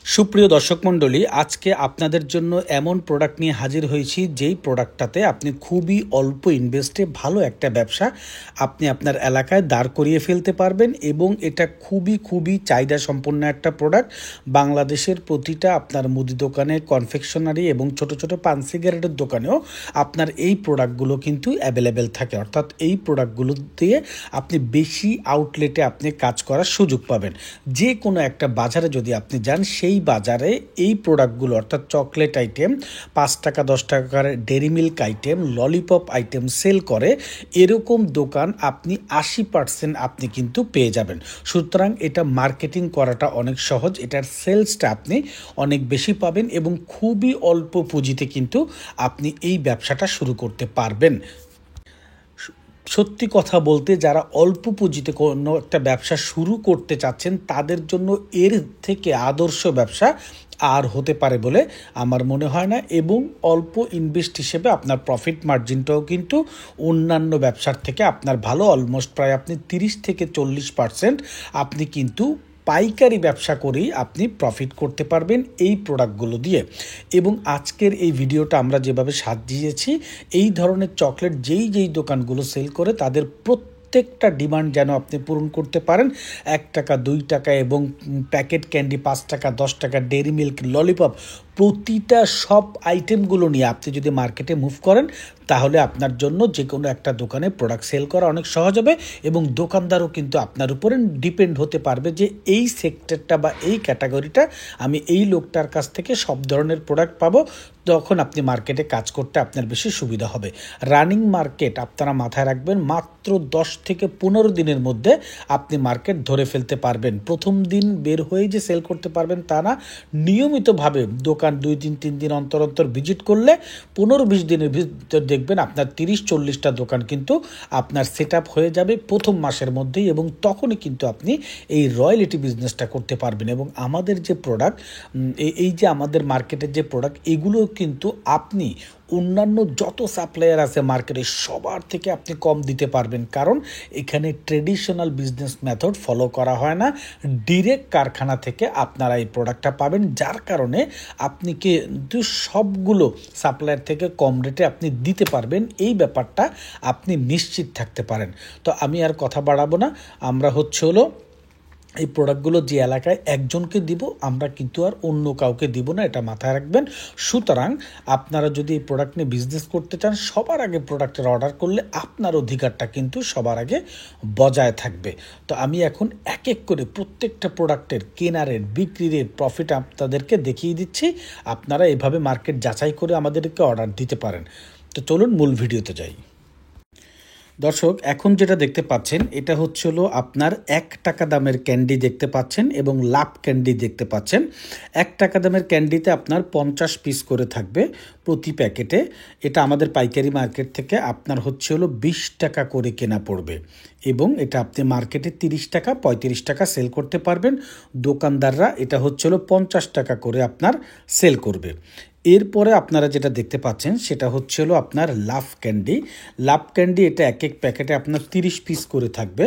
সুপ্রিয় দর্শক মণ্ডলী, আজকে আপনাদের জন্য এমন প্রোডাক্ট নিয়ে হাজির হয়েছি যেই প্রোডাক্টটাতে আপনি খুবই অল্প ইনভেস্টে ভালো একটা ব্যবসা আপনি আপনার এলাকায় দাঁড় করিয়ে ফেলতে পারবেন এবং এটা খুবই চাহিদা সম্পন্ন একটা প্রোডাক্ট। বাংলাদেশের প্রতিটা আপনার মুদি দোকানে, কনফেকশনারি এবং ছোট পান সিগারেটের দোকানেও আপনার এই প্রোডাক্টগুলো কিন্তু অ্যাভেলেবেল থাকে। অর্থাৎ এই প্রোডাক্টগুলো দিয়ে আপনি বেশি আউটলেটে আপনি কাজ করার সুযোগ পাবেন। যে কোনো একটা বাজারে যদি আপনি যান, সেই বাজারে এই প্রোডাক্টগুলো অর্থাৎ চকলেট আইটেম, 5 টাকা 10 টাকার dairy milk item, lollipop item sale করে এরকম দোকান আপনি 80% আপনি কিন্তু পেয়ে যাবেন। সুতরাং এটা মার্কেটিং করাটা অনেক সহজ, এটার সেলসটা আপনি অনেক বেশি পাবেন এবং খুবই অল্প পুঁজিতে কিন্তু আপনি এই ব্যবসাটা শুরু করতে পারবেন। সত্যি কথা বলতে, যারা অল্প পুঁজিতে কোনো একটা ব্যবসা শুরু করতে চাচ্ছেন তাদের জন্য এর থেকে আদর্শ ব্যবসা আর হতে পারে বলে আমার মনে হয় না। এবং অল্প ইনভেস্ট হিসেবে আপনার প্রফিট মার্জিনটাও কিন্তু অন্যান্য ব্যবসার থেকে আপনার ভালো। অলমোস্ট প্রায় আপনি 30 থেকে 40% আপনি কিন্তু পাইকারি ব্যবসা করেই আপনি প্রফিট করতে পারবেন এই প্রোডাক্টগুলো দিয়ে। এবং আজকের এই ভিডিওটা আমরা যেভাবে সাজিয়েছি, এই ধরনের চকলেট যেই দোকানগুলো সেল করে তাদের প্রত্যেকটা ডিমান্ড যেন আপনি পূরণ করতে পারেন। 1 টাকা 2 টাকা এবং প্যাকেট ক্যান্ডি 5 টাকা 10 টাকা, ডেরি মিল্ক, ললিপপ, প্রতিটা সব আইটেমগুলো নিয়ে আপনি যদি মার্কেটে মুভ করেন তাহলে আপনার জন্য যে কোনো একটা দোকানে প্রোডাক্ট সেল করা অনেক সহজ হবে এবং দোকানদারও কিন্তু আপনার উপরে ডিপেন্ড হতে পারবে যে এই সেক্টরটা বা এই ক্যাটাগরিটা আমি এই লোকটার কাছ থেকে সব ধরনের প্রোডাক্ট পাবো। তখন আপনি মার্কেটে কাজ করতে আপনার বেশি সুবিধা হবে। রানিং মার্কেট আপনারা মাথায় রাখবেন, মাত্র 10 থেকে 15 দিনের মধ্যে আপনি মার্কেট ধরে ফেলতে পারবেন। প্রথম দিন বের হয়ে যে সেল করতে পারবেন তা না, নিয়মিতভাবে দোকান 2-3 দিন অন্তর ভিজিট করলে 15-20 দিনের ভিতর দেখবেন আপনার 30-40টা দোকান কিন্তু আপনার সেট আপ হয়ে যাবে প্রথম মাসের মধ্যেই এবং তখনই কিন্তু আপনি এই রয়্যালিটি বিজনেসটা করতে পারবেন। এবং আমাদের যে প্রোডাক্ট, এই যে আমাদের মার্কেটের যে প্রোডাক্ট, এগুলো কিন্তু আপনি অন্যান্য যত সাপ্লায়ার আছে মার্কেটে সবার থেকে আপনি কম দিতে পারবেন, কারণ এখানে ট্রেডিশনাল বিজনেস মেথড ফলো করা হয় না। ডিরেক্ট কারখানা থেকে আপনারা এই প্রোডাক্টটা পাবেন, যার কারণে আপনি কিন্তু সবগুলো সাপ্লায়ার থেকে কম রেটে আপনি দিতে পারবেন। এই ব্যাপারটা আপনি নিশ্চিত থাকতে পারেন। তো আমি আর কথা বাড়াবো না, আমরা হলো এই প্রোডাক্টগুলো যে এলাকায় একজনকে দিব, আমরা কিন্তু আর অন্য কাউকে দিব না, এটা মাথায় রাখবেন। সুতরাং আপনারা যদি এই প্রোডাক্ট নিয়ে বিজনেস করতে চান, সবার আগে প্রোডাক্টের অর্ডার করলে আপনার অধিকারটা কিন্তু সবার আগে বজায় থাকবে। তো আমি এখন এক এক করে প্রত্যেকটা প্রোডাক্টের কেনা রেট, বিক্রি রেট, প্রফিট আপনাদেরকে দেখিয়ে দিচ্ছি। আপনারা এভাবে মার্কেট যাচাই করে আমাদেরকে অর্ডার দিতে পারেন। তো চলুন মূল ভিডিওতে যাই। দর্শক, এখন যেটা দেখতে পাচ্ছেন এটা হলো আপনার 1 টাকা দামের ক্যান্ডি দেখতে পাচ্ছেন এবং লাভ ক্যান্ডি দেখতে পাচ্ছেন। 1 টাকা দামের ক্যান্ডিতে আপনার 50 পিস করে থাকবে প্রতি প্যাকেটে। এটা আমাদের পাইকারি মার্কেট থেকে আপনার হলো 20 টাকা করে কেনা পড়বে এবং এটা আপনি মার্কেটে 30 টাকা 35 টাকা সেল করতে পারবেন। দোকানদাররা এটা হলো 50 টাকা করে আপনার সেল করবে। এরপরে আপনারা যেটা দেখতে পাচ্ছেন সেটা হলো আপনার লাভ ক্যান্ডি। লাভ ক্যান্ডি এটা এক প্যাকেটে আপনার 30 পিস করে থাকবে।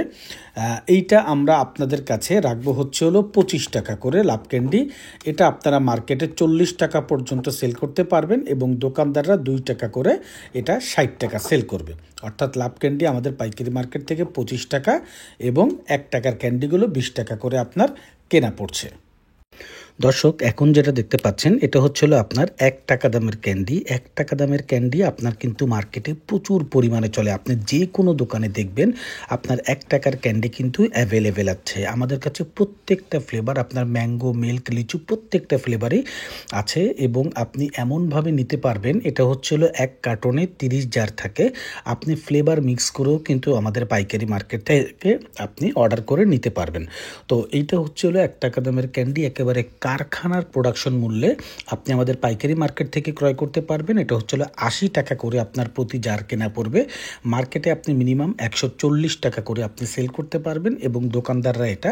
এইটা আমরা আপনাদের কাছে রাখবো হলো 25 টাকা করে লাভ ক্যান্ডি। এটা আপনারা মার্কেটে 40 টাকা পর্যন্ত সেল করতে পারবেন এবং দোকানদাররা 2 টাকা করে এটা 60 টাকা সেল করবে। অর্থাৎ লাভ ক্যান্ডি আমাদের পাইকারি মার্কেট থেকে 25 টাকা এবং 1 টাকার ক্যান্ডিগুলো 20 টাকা করে আপনার কেনা পড়ছে। দর্শক, এখন যেটা দেখতে পাচ্ছেন এটা হলো আপনার 1 টাকা দামের ক্যান্ডি। 1 টাকা দামের ক্যান্ডি আপনার কিন্তু মার্কেটে প্রচুর পরিমাণে চলে। আপনি যে কোনো দোকানে দেখবেন আপনার 1 টাকার ক্যান্ডি কিন্তু অ্যাভেলেবেল আছে। আমাদের কাছে প্রত্যেকটা ফ্লেভার, আপনার ম্যাঙ্গো, মিল্ক, লিচু, প্রত্যেকটা ফ্লেভারই আছে এবং আপনি এমনভাবে নিতে পারবেন। এটা হলো 1 কার্টনে 30 জার থাকে। আপনি ফ্লেভার মিক্স করেও কিন্তু আমাদের পাইকারি মার্কেট থেকে আপনি অর্ডার করে নিতে পারবেন। তো এইটা হলো 1 টাকা দামের ক্যান্ডি, একেবারে কারখানার প্রোডাকশন মূল্যে আপনি আমাদের পাইকারি মার্কেট থেকে ক্রয় করতে পারবেন। এটা হলো 80 টাকা করে আপনার প্রতি জার কেনা পড়বে। মার্কেটে আপনি মিনিমাম 140 টাকা করে আপনি সেল করতে পারবেন এবং দোকানদাররা এটা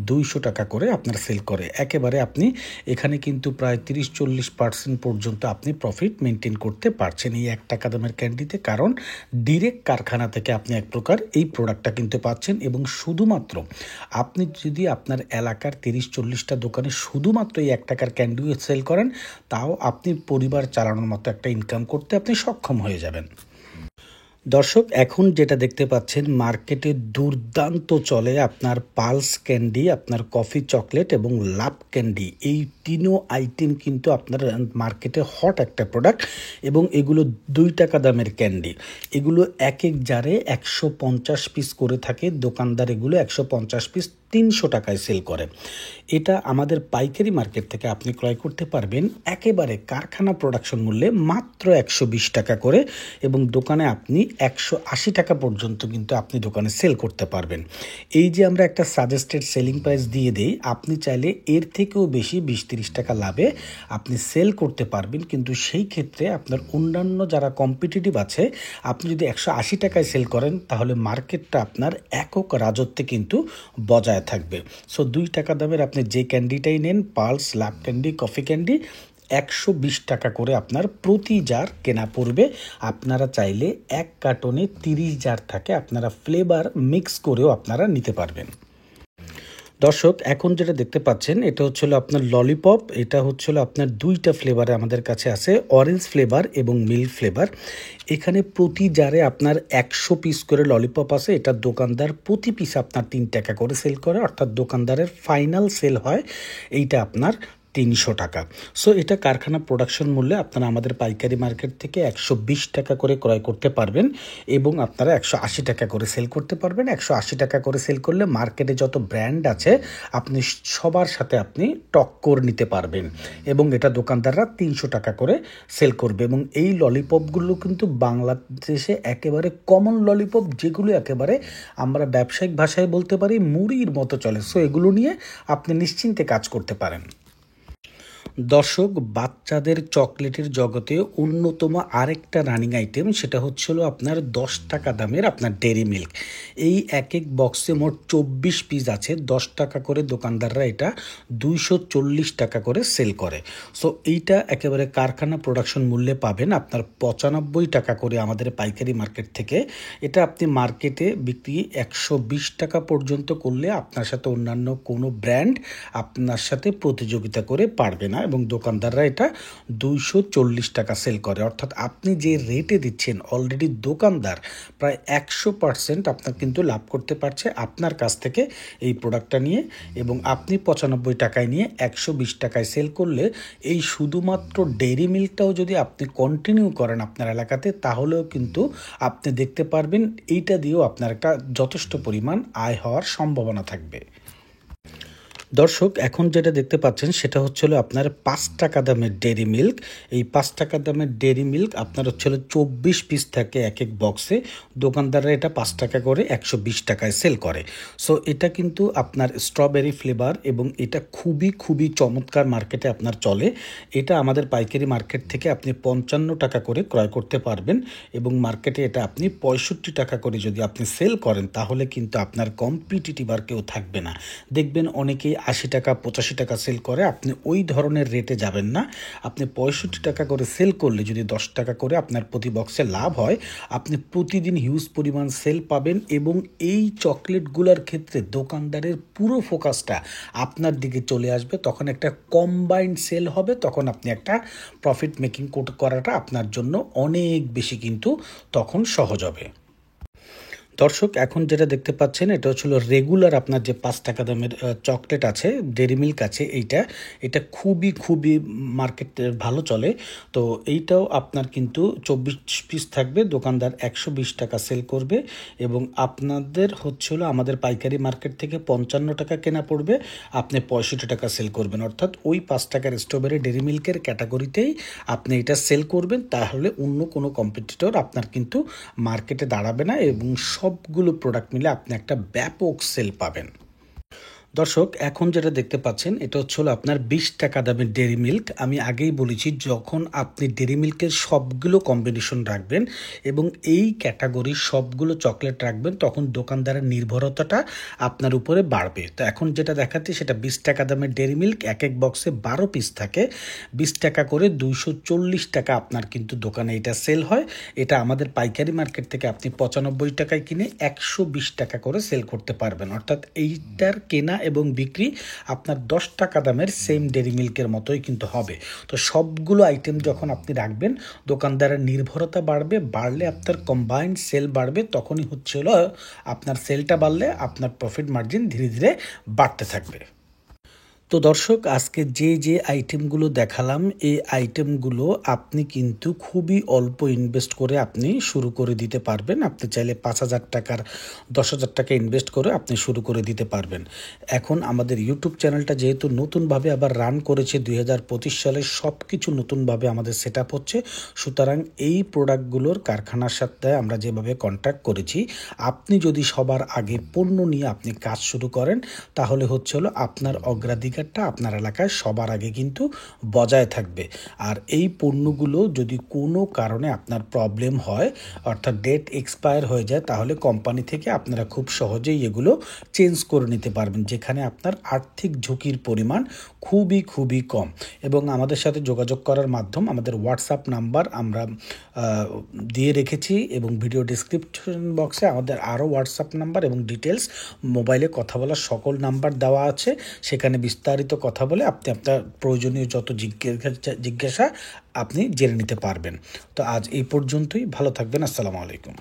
200 টাকা করে আপনার সেল করে। একেবারে আপনি এখানে কিন্তু প্রায় 30-40% পর্যন্ত আপনি প্রফিট মেনটেন করতে পারছেন এই 1 টাকা দামের ক্যান্ডিতে, কারণ ডিরেক্ট কারখানা থেকে আপনি এক প্রকার এই প্রোডাক্টটা কিনতে পাচ্ছেন। এবং শুধুমাত্র আপনি যদি আপনার এলাকার 30-40টা দোকানে শুধুমাত্র শুধুমাত্র এই 1 টাকার ক্যান্ডিও সেল করেন, তাও আপনি পরিবার চালানোর মতো একটা ইনকাম করতে আপনি সক্ষম হয়ে যাবেন। দর্শক, এখন যেটা দেখতে পাচ্ছেন মার্কেটে দুর্দান্ত চলে আপনার পালস ক্যান্ডি, আপনার কফি চকলেট এবং লাভ ক্যান্ডি। এই তিনও আইটেম কিন্তু আপনার মার্কেটে হট একটা প্রোডাক্ট এবং এগুলো 2 টাকা দামের ক্যান্ডি। এগুলো এক এক জারে 150 পিস করে থাকে, দোকানদার এগুলো 150 পিস 300 টাকায় সেল করে। এটা আমাদের পাইকারি মার্কেট থেকে আপনি ক্রয় করতে পারবেন একেবারে কারখানা প্রোডাকশন মূল্যে মাত্র 120 টাকা করে, এবং দোকানে আপনি 180 টাকা পর্যন্ত কিন্তু আপনি দোকানে সেল করতে পারবেন। এই যে আমরা একটা সাজেস্টেড সেলিং প্রাইস দিয়ে দিই, আপনি চাইলে এর থেকেও বেশি 20-30 টাকা লাভে আপনি সেল করতে পারবেন, কিন্তু সেই ক্ষেত্রে আপনার অন্যান্য যারা কম্পিটিটিভ আছে, আপনি যদি 180 টাকায় সেল করেন তাহলে মার্কেটটা আপনার একক রাজত্বে কিন্তু বজায় থাকবে। সো 2 টাকা দামের আপনি যে ক্যান্ডিটাই নেন, পালস, লাভ ক্যান্ডি, কফি ক্যান্ডি, 120 টাকা করে আপনার প্রতি জার কেনা পড়বে। আপনারা চাইলে 1 কার্টনে 30 জার থাকে, আপনারা ফ্লেভার মিক্স করেও আপনারা নিতে পারবেন। দর্শক, এখন যেটা দেখতে পাচ্ছেন এটা হচ্ছিল আপনার ললিপপ। এটা হচ্ছিল আপনার 2টা ফ্লেভারে আমাদের কাছে আছে, অরেঞ্জ ফ্লেভার এবং মিল্ক ফ্লেভার। এখানে প্রতি জারে আপনার 100 পিস করে ললিপপ আছে। এটা দোকানদার প্রতি পিস আপনার 3 টাকা করে সেল করে, অর্থাৎ দোকানদারের ফাইনাল সেল হয় এইটা আপনার 300 টাকা। সো এটা কারখানা প্রোডাকশন মূল্যে আপনারা আমাদের পাইকারি মার্কেট থেকে 120 টাকা করে ক্রয় করতে পারবেন এবং আপনারা 180 টাকা করে সেল করতে পারবেন। 180 টাকা করে সেল করলে মার্কেটে যত ব্র্যান্ড আছে আপনি সবার সাথে আপনি টক্কর নিতে পারবেন, এবং এটা দোকানদাররা 300 টাকা করে সেল করবে। এবং এই ললিপপগুলো কিন্তু বাংলাদেশে একেবারে কমন ললিপপ, যেগুলো একেবারে আমরা ব্যবসায়িক ভাষায় বলতে পারি মুড়ির মতো চলে। সো এগুলো নিয়ে আপনি নিশ্চিন্তে কাজ করতে পারেন। দর্শক, বাচ্চাদের চকলেটের জগতে অন্যতম আরেকটা রানিং আইটেম, সেটা হচ্ছিল আপনার 10 টাকা দামের আপনার ডেরি মিল্ক। এই এক এক বক্সে মোট 24 পিস আছে, 10 টাকা করে দোকানদাররা এটা 240 টাকা করে সেল করে। সো এইটা একেবারে কারখানা প্রোডাকশন মূল্যে পাবেন আপনার 95 টাকা করে আমাদের পাইকারি মার্কেট থেকে। এটা আপনি মার্কেটে বিক্রি 120 টাকা পর্যন্ত করলে আপনার সাথে অন্যান্য কোনো ব্র্যান্ড আপনার সাথে প্রতিযোগিতা করে পারবে না, এবং দোকানদাররা এটা 240 টাকা সেল করে। অর্থাৎ আপনি যে রেটে দিচ্ছেন অলরেডি দোকানদার প্রায় 100% আপনার কিন্তু লাভ করতে পারছে আপনার কাছ থেকে এই প্রোডাক্টটা নিয়ে, এবং আপনি 95 টাকায় নিয়ে 120 টাকায় সেল করলে এই শুধুমাত্র ডেইরি মিল্কটাও যদি আপনি কন্টিনিউ করেন আপনার এলাকাতে, তাহলেও কিন্তু আপনি দেখতে পারবেন এইটা দিয়েও আপনার একটা যথেষ্ট পরিমাণ আয় হওয়ার সম্ভাবনা থাকবে। দর্শক, এখন যেটা দেখতে পাচ্ছেন সেটা হচ্ছিল আপনার 5 টাকা দামের ডেরি মিল্ক। এই 5 টাকা দামের ডেরি মিল্ক আপনার হচ্ছিল 24 পিস থাকে এক এক বক্সে, দোকানদাররা এটা 5 টাকা করে 120 টাকায় সেল করে। সো এটা কিন্তু আপনার স্ট্রবেরি ফ্লেভার, এবং এটা খুবই খুবই চমৎকার মার্কেটে আপনার চলে। এটা আমাদের পাইকারি মার্কেট থেকে আপনি 55 টাকা করে ক্রয় করতে পারবেন, এবং মার্কেটে এটা আপনি 65 টাকা করে যদি আপনি সেল করেন তাহলে কিন্তু আপনার কম্পিটিটিভ আর কেউ থাকবে না। দেখবেন অনেকেই 80 টাকা 85 টাকা সেল করে, আপনি ওই ধরনের রেটে যাবেন না। আপনি 65 টাকা করে সেল করলে যদি 10 টাকা করে আপনার প্রতি বক্সে লাভ হয়, আপনি প্রতিদিন হিউজ পরিমাণ সেল পাবেন, এবং এই চকলেটগুলোর ক্ষেত্রে দোকানদারের পুরো ফোকাসটা আপনার দিকে চলে আসবে। তখন একটা কম্বাইন্ড সেল হবে, তখন আপনি একটা প্রফিট মেকিং করাটা আপনার জন্য অনেক বেশি কিন্তু তখন সহজ হবে। দর্শক, এখন যেটা দেখতে পাচ্ছেন এটা হচ্ছিল রেগুলার আপনার যে 5 টাকা দামের চকলেট আছে, ডেরি মিল্ক আছে, এটা খুবই খুবই মার্কেটে ভালো চলে। তো এইটাও আপনার কিন্তু 24 পিস থাকবে, দোকানদার 120 টাকা সেল করবে, এবং আপনাদের হচ্ছিল আমাদের পাইকারি মার্কেট থেকে 55 টাকা কেনা পড়বে, আপনি 65 টাকা সেল করবেন। অর্থাৎ ওই 5 টাকার স্ট্রবেরি ডেরি মিল্কের ক্যাটাগরিতেই আপনি এটা সেল করবেন, তাহলে অন্য কোনো কম্পিটিটর আপনার কিন্তু মার্কেটে দাঁড়াবে না, এবং সবগুলো প্রোডাক্ট মিলে আপনি একটা ব্যাপক সেল পাবেন। দর্শক, এখন যেটা দেখতে পাচ্ছেন এটা হচ্ছে আপনার 20 টাকা দামের ডেরি মিল্ক। আমি আগেই বলেছি, যখন আপনি ডেরি মিল্কের সবগুলো কম্বিনেশন রাখবেন এবং এই ক্যাটাগরির সবগুলো চকলেট রাখবেন, তখন দোকানদারের নির্ভরতাটা আপনার উপরে বাড়বে। তো এখন যেটা দেখাচ্ছি সেটা 20 টাকা দামের ডেরি মিল্ক, এক এক বক্সে 12 পিস থাকে, 20 টাকা করে 240 টাকা আপনার কিন্তু দোকানে এটা সেল হয়। এটা আমাদের পাইকারি মার্কেট থেকে আপনি 95 টাকায় কিনে 120 টাকা করে সেল করতে পারবেন। অর্থাৎ এইটার কেনা এবং বিক্রি আপনার 10 টাকা দামের সেম ডেইরি মিল্কের মতোই কিন্তু হবে। তো সবগুলো আইটেম যখন আপনি রাখবেন, দোকানদারের নির্ভরতা বাড়লে আপনার কম্বাইন্ড সেল বাড়বে, তখনই হচ্ছে হলো আপনার সেলটা বাড়লে আপনার প্রফিট মার্জিন ধীরে ধীরে বাড়তে থাকবে। তো দর্শক, আজকে যে আইটেমগুলো দেখালাম, এই আইটেমগুলো আপনি কিন্তু খুবই অল্প ইনভেস্ট করে আপনি শুরু করে দিতে পারবেন। আপনি চাইলে 5,000 টাকার 10,000 টাকা ইনভেস্ট করে আপনি শুরু করে দিতে পারবেন। এখন আমাদের ইউটিউব চ্যানেলটা যেহেতু নতুনভাবে আবার রান করেছে 2025 সালে, সব কিছু নতুনভাবে আমাদের সেট আপ হচ্ছে, সুতরাং এই প্রোডাক্টগুলোর কারখানার সাথে আমরা যেভাবে কন্ট্যাক্ট করেছি, আপনি যদি সবার আগে পণ্য নিয়ে আপনি কাজ শুরু করেন, তাহলে হচ্ছে হলো আপনার অগ্রাধিকারটা আপনার এলাকায় সবার আগে কিন্তু বজায় থাকবে। আর এই পণ্যগুলো যদি কোনো কারণে আপনার প্রবলেম হয়, অর্থাৎ ডেট এক্সপায়ার হয়ে যায়, তাহলে কোম্পানি থেকে আপনারা খুব সহজেই এগুলো চেঞ্জ করে নিতে পারবেন, যেখানে আপনার আর্থিক ঝুঁকির পরিমাণ খুবই কম। এবং আমাদের সাথে যোগাযোগ করার মাধ্যম আমাদের হোয়াটসঅ্যাপ নাম্বার আমরা দিয়ে রেখেছি, এবং ভিডিও ডিসক্রিপশন বক্সে আমাদের আরও হোয়াটসঅ্যাপ নাম্বার এবং ডিটেলস, মোবাইলে কথা বলার সকল নাম্বার দেওয়া আছে। সেখানে বিস্তারিত কথা বলে আপনি আপনার প্রয়োজনীয় যত জিজ্ঞাসা আপনি জেনে নিতে পারবেন। তো আজ এই পর্যন্তই, ভালো থাকবেন। আসসালামু আলাইকুম।